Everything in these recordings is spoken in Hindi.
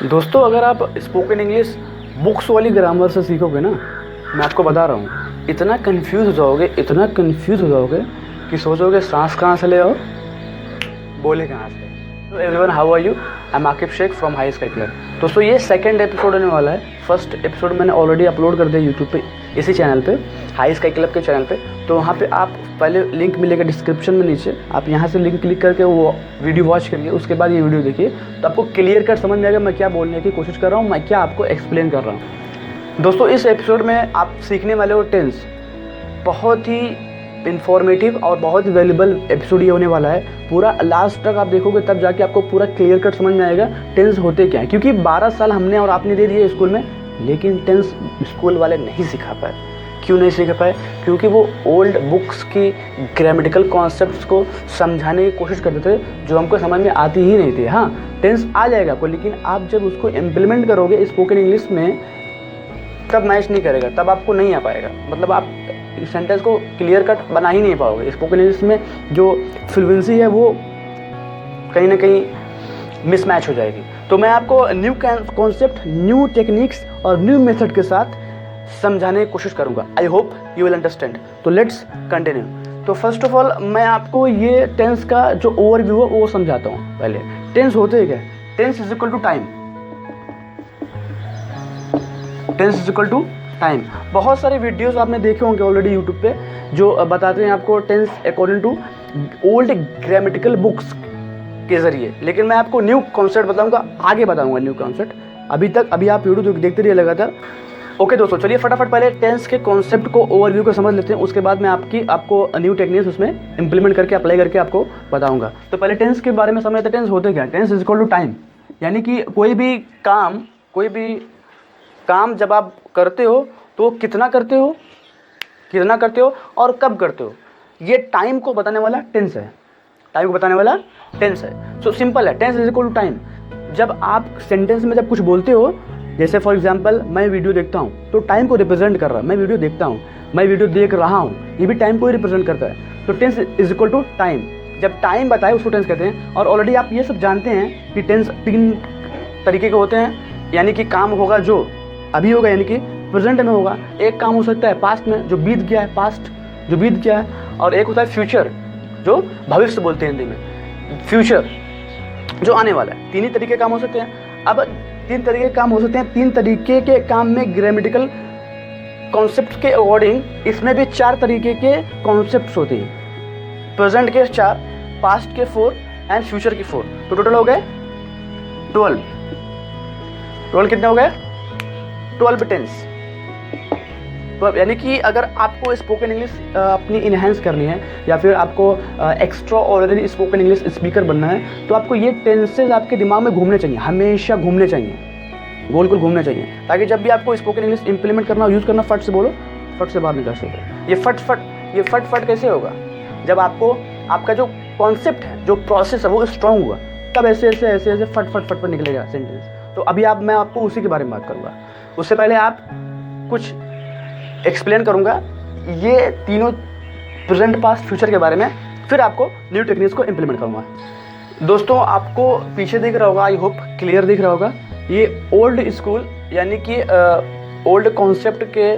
दोस्तों, अगर आप स्पोकन इंग्लिश बुक्स वाली ग्रामर से सीखोगे ना, मैं आपको बता रहा हूँ, इतना कंफ्यूज हो जाओगे कि सोचोगे सांस कहाँ से ले और बोले कहाँ से। तो everyone, how are you? I am Aqib Shaikh from high sky club. दोस्तों, ये सेकंड एपिसोड होने वाला है। फर्स्ट एपिसोड मैंने ऑलरेडी अपलोड कर दिया यूट्यूब पे, इसी चैनल पे, हाई स्काई क्लब के चैनल पे। तो वहाँ पे आप पहले लिंक मिलेगा डिस्क्रिप्शन में नीचे, आप यहाँ से लिंक क्लिक करके वो वीडियो वॉच करिए, उसके बाद ये वीडियो देखिए, तो आपको क्लियर कट समझ में आएगा मैं क्या बोलने की कोशिश कर रहा हूँ, मैं क्या आपको एक्सप्लेन कर रहा हूँ। दोस्तों, इस एपिसोड में आप सीखने वाले हो टेंस। बहुत ही इन्फॉर्मेटिव और बहुत वैल्यूबल एपिसोड ये होने वाला है। पूरा लास्ट तक आप देखोगे तब जाके आपको पूरा क्लियर कट समझ में आएगा टेंस होते क्या है। क्योंकि 12 साल हमने और आपने दे दिए स्कूल में, लेकिन टेंस स्कूल वाले नहीं सिखा पाए। क्यों नहीं सीख पाए? क्योंकि वो ओल्ड बुक्स की ग्रामेटिकल कॉन्सेप्ट्स को समझाने की कोशिश करते थे जो हमको समझ में आती ही नहीं थी। हाँ, टेंस आ जाएगा आपको, लेकिन आप जब उसको इम्प्लीमेंट करोगे स्पोकन इंग्लिश में, तब मैच नहीं करेगा, तब आपको नहीं आ पाएगा। मतलब आप सेंटेंस को क्लियर कट बना ही नहीं पाओगे। स्पोकन इंग्लिश में जो फ्लुएंसी है वो कहीं ना कहीं मिसमैच हो जाएगी। तो मैं आपको न्यू कॉन्सेप्ट, न्यू टेक्निक्स और न्यू मेथड के साथ समझाने की कोशिश करूंगा। I hope you will understand. तो लेट्स कंटिन्यू। तो फर्स्ट ऑफ ऑल मैं आपको ये टेंस का जो ओवरव्यू है वो समझाता हूँ। पहले टेंस होते क्या? Tense is equal to time. Tense is equal to time. बहुत सारे वीडियोस आपने देखे होंगे ऑलरेडी यूट्यूब पे जो बताते हैं आपको tense according to old grammatical books के जरिए, लेकिन मैं आपको न्यू कॉन्सेप्ट बताऊंगा, आगे बताऊंगा न्यू कॉन्सेप्ट। अभी आप वीडियो देखते रहिए लगातार। ओके दोस्तों, चलिए फटाफट पहले टेंस के कॉन्सेप्ट को ओवरव्यू को समझ लेते हैं, उसके बाद मैं आपको न्यू टेक्निक्स उसमें इंप्लीमेंट करके अप्लाई करके आपको बताऊंगा। तो पहले टेंस के बारे में समझ लेते हैं। टेंस होते क्या? Tense is equal to time. यानी कि कोई भी काम जब आप करते हो तो कितना करते हो और कब करते हो, ये टाइम को बताने वाला टेंस है। सो सिंपल है, tense is equal to time. जब आप सेंटेंस में जब कुछ बोलते हो, जैसे फॉर एग्जांपल मैं वीडियो देखता हूँ, तो टाइम को रिप्रेजेंट कर रहा है। मैं वीडियो देखता हूँ, मैं वीडियो देख रहा हूँ, ये भी टाइम को ही रिप्रेजेंट करता है। तो tense is equal to time. जब टाइम बताए उसको टेंस कहते हैं। और ऑलरेडी आप ये सब जानते हैं कि टेंस 3 तरीके के होते हैं। यानी कि काम होगा जो अभी होगा, यानी कि प्रेजेंट में होगा। एक काम हो सकता है पास्ट में, जो बीत गया है, पास्ट जो बीत गया है। और एक होता है फ्यूचर, जो भविष्य बोलते हैं हिंदी में, फ्यूचर जो आने वाला है। 3 ही तरीके काम हो सकते हैं। अब 3 तरीके काम हो सकते हैं। 3 तरीके के काम में ग्रामेटिकल कॉन्सेप्ट के अकॉर्डिंग इसमें भी 4 तरीके के कॉन्सेप्ट्स होते हैं। प्रेजेंट के 4, पास्ट के 4 एंड फ्यूचर के 4। तो टोटल हो गए 12 कितने हो गए? 12 टेंस। तो यानी कि अगर आपको स्पोकन इंग्लिश अपनी इन्हेंस करनी है या फिर आपको extra ordinary spoken English speaker बनना है, तो आपको ये टेंसेज आपके दिमाग में घूमने चाहिए, हमेशा घूमने चाहिए, गोल गोल घूमने चाहिए, ताकि जब भी आपको स्पोकन इंग्लिश इंप्लीमेंट करना हो, यूज़ करना, फट से बोलो, फट से बाहर निकल सके। ये फट कैसे होगा? जब आपका जो कॉन्सेप्ट है, जो प्रोसेस है, वो स्ट्रांग हुआ, तब ऐसे फट निकलेगा सेंटेंस। तो अभी मैं आपको उसी के बारे में बात करूँगा। उससे पहले आप कुछ एक्सप्लेन करूंगा ये तीनों प्रेजेंट, पास्ट, फ्यूचर के बारे में, फिर आपको न्यू टेक्निक्स को इंप्लीमेंट करूंगा। दोस्तों, आपको पीछे दिख रहा होगा, आई होप क्लियर दिख रहा होगा, ये ओल्ड स्कूल यानी कि ओल्ड कॉन्सेप्ट के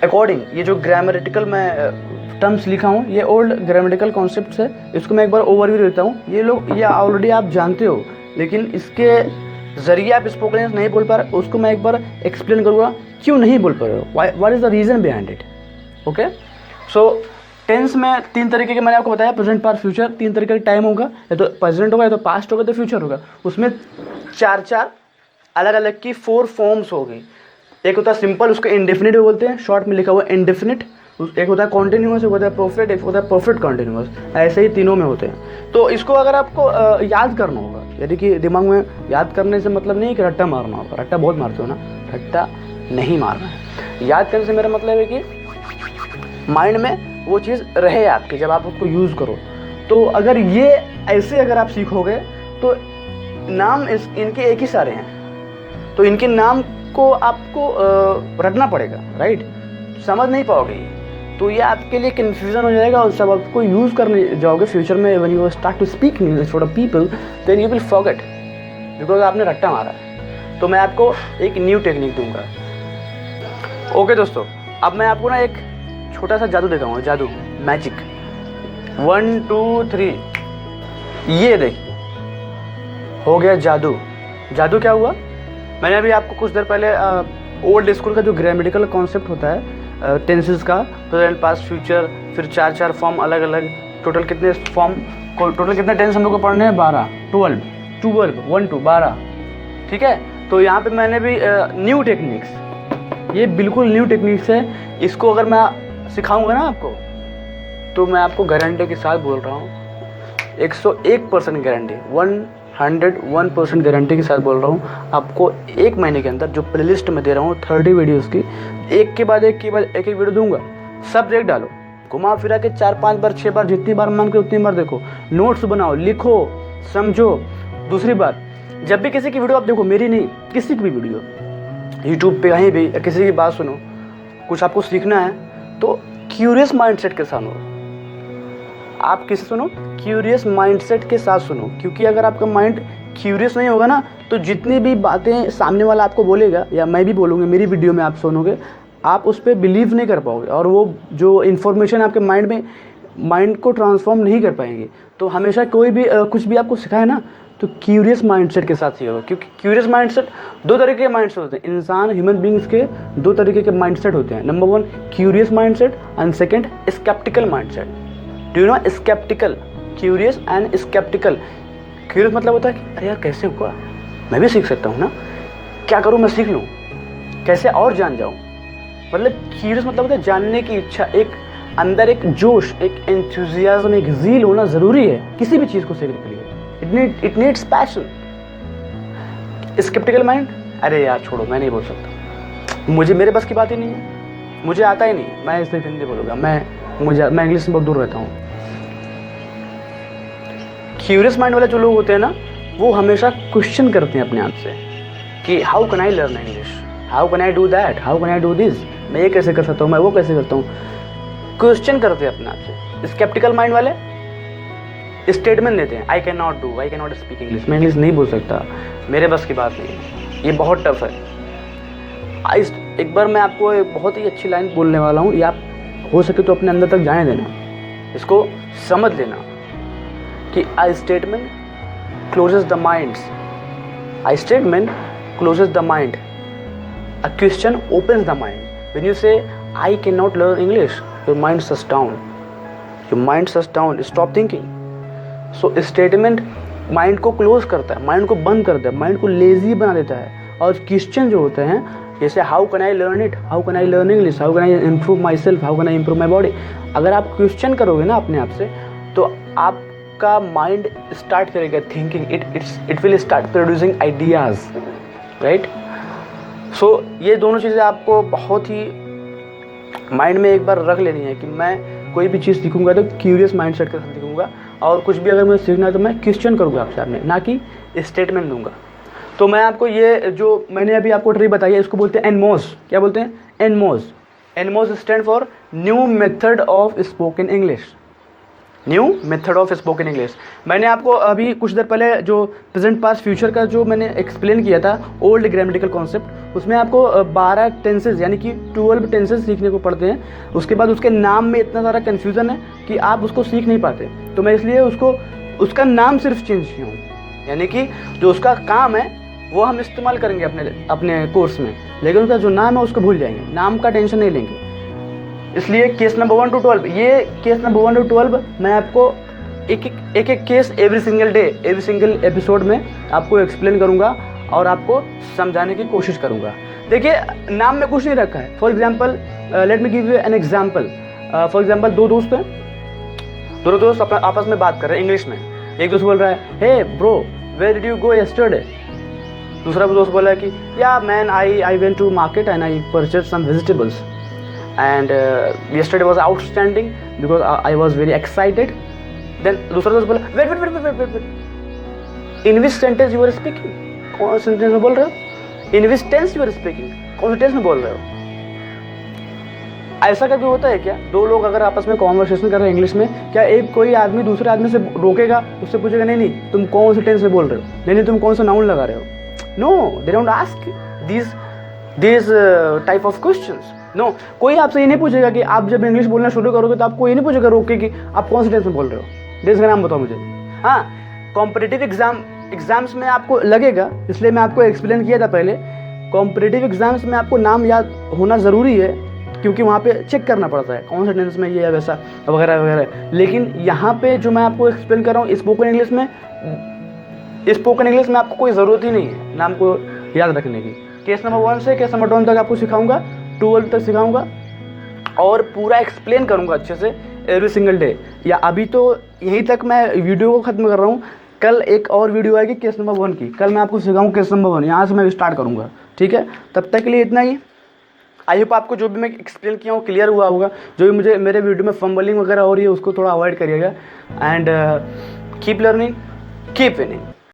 अकॉर्डिंग ये जो ग्रामेटिकल मैं टर्म्स लिखा हूँ, ये ओल्ड ग्रामेटिकल कॉन्सेप्ट्स है। इसको मैं एक बार ओवरव्यू देता हूँ। ये ऑलरेडी आप जानते हो, लेकिन इसके जरिए आप स्पोकन इंग्लिश नहीं बोल पा रहे, उसको मैं एक बार एक्सप्लेन करूँगा क्यों नहीं बोल पा रहे हो, what is the reason behind it. Okay, so tense में 3 तरीके के मैंने आपको बताया, प्रेजेंट, पास्ट, फ्यूचर। 3 तरीके का टाइम होगा, या तो प्रेजेंट होगा, या तो पास्ट होगा, तो फ्यूचर होगा। उसमें 4 अलग अलग की 4 फॉर्म्स होगी। एक होता है सिंपल, उसको इंडेफिनिट भी बोलते हैं, शॉर्ट में लिखा हुआ इंडेफिनिट। एक होता है कॉन्टिन्यूअस, एक होता है परफेक्ट, एक होता है परफेक्ट कॉन्टिन्यूअस। ऐसे ही तीनों में होते हैं। तो इसको अगर आपको याद करना होगा, यानी कि दिमाग में याद करने से मतलब नहीं कि रट्टा मारना होगा। रट्टा बहुत मारते हो ना, रट्टा नहीं मारना है। याद करने से मेरा मतलब है कि माइंड में वो चीज़ रहे आपके, जब आप उसको यूज़ करो। तो अगर ये ऐसे अगर आप सीखोगे, तो नाम इनके एक ही सारे हैं, तो इनके नाम को आपको रटना पड़ेगा, राइट? समझ नहीं पाओगे, तो ये आपके लिए कन्फ्यूज़न हो जाएगा। और जब आपको यूज़ करने जाओगे फ्यूचर में, when you start to speak English for the people, then you will forget. Because आपने रट्टा मारा है। तो मैं आपको एक न्यू टेक्निक दूंगा। ओके दोस्तों, अब मैं आपको ना एक छोटा सा जादू दिखाऊंगा, जादू, मैजिक। 1 2 3, ये देखिए हो गया जादू। जादू क्या हुआ? मैंने अभी आपको कुछ देर पहले ओल्ड स्कूल का जो ग्रामेटिकल कॉन्सेप्ट होता है टेंसेस का, प्रेजेंट, पास्ट, फ्यूचर, फिर 4 फॉर्म अलग अलग, टोटल कितने फॉर्म, टोटल कितने टेंस हम लोग को पढ़ने हैं? 12, 12, 1 2 12, ठीक है। तो यहाँ पे मैंने भी न्यू टेक्निक्स, ये बिल्कुल न्यू टेक्निक्स है। इसको अगर मैं सिखाऊंगा ना आपको, तो मैं आपको गारंटी के साथ बोल रहा हूँ, 101% गारंटी, 101% गारंटी के साथ बोल रहा हूँ, आपको 1 महीने के अंदर जो प्लेलिस्ट में दे रहा हूँ 30 वीडियोस की, एक के बाद एक वीडियो दूंगा, सब देख डालो, घुमा फिरा के 4-5 बार 6 बार, जितनी बार मांग के उतनी बार देखो, नोट्स बनाओ, लिखो, समझो। दूसरी बात, जब भी किसी की वीडियो आप देखो, मेरी नहीं, किसी की भी वीडियो, यूट्यूब पे कहीं भी किसी की बात सुनो, कुछ आपको सीखना है तो क्यूरियस माइंडसेट के साथ सुनो। आप किसे सुनो? क्यूरियस माइंडसेट के साथ सुनो, क्योंकि अगर आपका माइंड क्यूरियस नहीं होगा ना, तो जितनी भी बातें सामने वाला आपको बोलेगा या मैं भी बोलूँगी, मेरी वीडियो में आप सुनोगे, आप उस पर बिलीव नहीं कर पाओगे, और वो जो इन्फॉर्मेशन आपके माइंड को ट्रांसफॉर्म नहीं कर पाएंगे। तो हमेशा कोई भी कुछ भी आपको सिखाए ना, तो क्यूरियस माइंडसेट के साथ सीखोगे, क्योंकि क्यूरियस माइंडसेट 2 तरीके के माइंडसेट होते हैं। इंसान, ह्यूमन बींग्स के 2 तरीके के माइंडसेट होते हैं। Number 1 curious mindset and second sceptical mindset. Do you know sceptical? Curious and sceptical. Curious मतलब होता है कि अरे यार कैसे हुआ, मैं भी सीख सकता हूँ ना, क्या करूँ मैं सीख लूँ, कैसे और जान जाऊँ। मतलब क्यूरियस मतलब होता है जानने की इच्छा, एक अंदर एक जोश, एक एंथुजियाज्म, एक ज़ील होना ज़रूरी है किसी भी चीज़ को सीखने के लिए। It needs passion. Sceptical mind, अरे यार छोड़ो, मैं नहीं बोल सकता, मुझे, मेरे बस की बात ही नहीं है, मुझे आता ही नहीं, मैं सिर्फ हिंदी बोलूँगा, मैं इंग्लिश से बहुत दूर रहता हूँ। क्यूरियस माइंड वाले जो लोग होते हैं ना, वो हमेशा क्वेश्चन करते हैं अपने आप से कि how can I learn English, how can I do that, how can I do this, मैं ये कैसे कर सकता हूँ, मैं वो कैसे करता हूँ, क्वेश्चन करते हैं अपने आप से। स्केप्टिकल माइंड वाले स्टेटमेंट देते हैं, I can not do, I can not speak English, मैं इंग्लिश नहीं बोल सकता, मेरे बस की बात नहीं, ये बहुत टफ है। एक बार मैं आपको एक बहुत ही अच्छी लाइन बोलने वाला हूँ, ये आप हो सके तो अपने अंदर तक जाने देना, इसको समझ लेना कि I statement closes the minds, I statement closes the mind, a question opens the mind. When you say I cannot learn English, your mind shuts down. Your mind shuts down. Stop thinking. So statement mind को क्लोज करता है, माइंड को बंद करता है, माइंड को लेजी बना देता है। और क्वेश्चन जो होते हैं, जैसे how can I learn it, how can I learn English, how can I improve my self, how can I improve my body, अगर आप क्वेश्चन करोगे ना अपने आप से, तो आपका माइंड स्टार्ट करेगा thinking, it will start producing ideas, right. So ये दोनों चीज़ें आपको बहुत ही माइंड में एक बार रख लेनी है कि मैं कोई भी चीज़ सीखूंगा तो क्यूरियस माइंडसेट के साथ सीखूंगा, और कुछ भी अगर मुझे सीखना है तो मैं क्वेश्चन करूंगा आपसे सामने, ना कि स्टेटमेंट दूंगा। तो मैं आपको ये जो मैंने अभी आपको ट्रिक बताई है, इसको बोलते हैं एनमोज। क्या बोलते हैं? NMOSE. NMOSE stand for new method of spoken English, new method of spoken English. मैंने आपको अभी कुछ देर पहले जो प्रेजेंट पास्ट फ्यूचर का जो मैंने एक्सप्लेन किया था, ओल्ड ग्रामेटिकल कॉन्सेप्ट, उसमें आपको 12 टेंसेज यानी कि 12 टेंसेज सीखने को पड़ते हैं। उसके बाद उसके नाम में इतना सारा कन्फ्यूज़न है कि आप उसको सीख नहीं पाते, तो मैं इसलिए उसका नाम सिर्फ चेंज किया हूँ, यानी कि जो उसका काम है वो हम इस्तेमाल करेंगे अपने कोर्स में, लेकिन उसका जो नाम है उसको भूल जाएंगे, नाम का टेंशन नहीं लेंगे। इसलिए केस नंबर 1 to 12, ये केस नंबर 1 to 12 मैं आपको एक case every single day, every single episode में आपको एक्सप्लेन करूंगा और आपको समझाने की कोशिश करूंगा। देखिए, नाम में कुछ नहीं रखा है। For example, let me give you an example. For example, 2 दोस्त हैं, दोनों दोस्त आपस में बात कर रहे हैं इंग्लिश में। एक दोस्त बोल रहा है, hey bro, where did you go yesterday. दूसरा दोस्त बोला है कि yeah man, I went to market and I purchase some vegetables and yesterday was outstanding because I was very excited. Then दूसरा दोस्त बोला, wait, in which sentence you are speaking? कौन से सेंटेंस में बोल रहे हो? In which tense you are speaking? कौन से टेंस में बोल रहे हो? ऐसा कभी होता है क्या, दो लोग अगर आपस में कॉन्वर्सेशन कर रहे हैं इंग्लिश में, क्या एक कोई आदमी दूसरे आदमी से रोकेगा, उससे पूछेगा नहीं नहीं तुम कौन से टेंस में बोल रहे हो, नहीं नहीं तुम कौन सा नाउन लगा रहे हो? No, they don't ask this type of questions. No, कोई आपसे ये नहीं पूछेगा कि आप जब इंग्लिश बोलना शुरू करोगे तो आपको ये नहीं पूछेगा रोक के कि आप कौन से टेंस में बोल रहे हो, देश का नाम बताओ मुझे। हाँ, कॉम्पिटिटिव एग्जाम्स में आपको लगेगा, इसलिए मैं आपको एक्सप्लेन किया था पहले, कॉम्पिटिटिव एग्जाम्स में आपको नाम याद होना ज़रूरी है, क्योंकि वहाँ पे चेक करना पड़ता है कौन सा टेंस में ये है वैसा वगैरह वगैरह। लेकिन यहाँ पे जो मैं आपको एक्सप्लेन कर रहा हूँ स्पोकन इंग्लिश में आपको कोई ज़रूरत ही नहीं है नाम को याद रखने की। केस नंबर 1 से केस नंबर 12 तक आपको सिखाऊंगा, 12 तक सिखाऊंगा और पूरा एक्सप्लेन करूंगा अच्छे से एवरी सिंगल डे। या अभी तो यहीं तक मैं वीडियो को ख़त्म कर रहा हूँ, कल एक और वीडियो आएगी केस नंबर 1 की, कल मैं आपको सिखाऊँ केस नंबर 1, यहाँ से मैं स्टार्ट करूँगा। ठीक है, तब तक के लिए इतना ही। आई होप आपको जो भी मैं एक्सप्लेन किया हूँ क्लियर हुआ होगा। जो भी मुझे मेरे वीडियो में फंबलिंग वगैरह हो रही है उसको थोड़ा अवॉइड करिएगा। And keep learning, keep winning.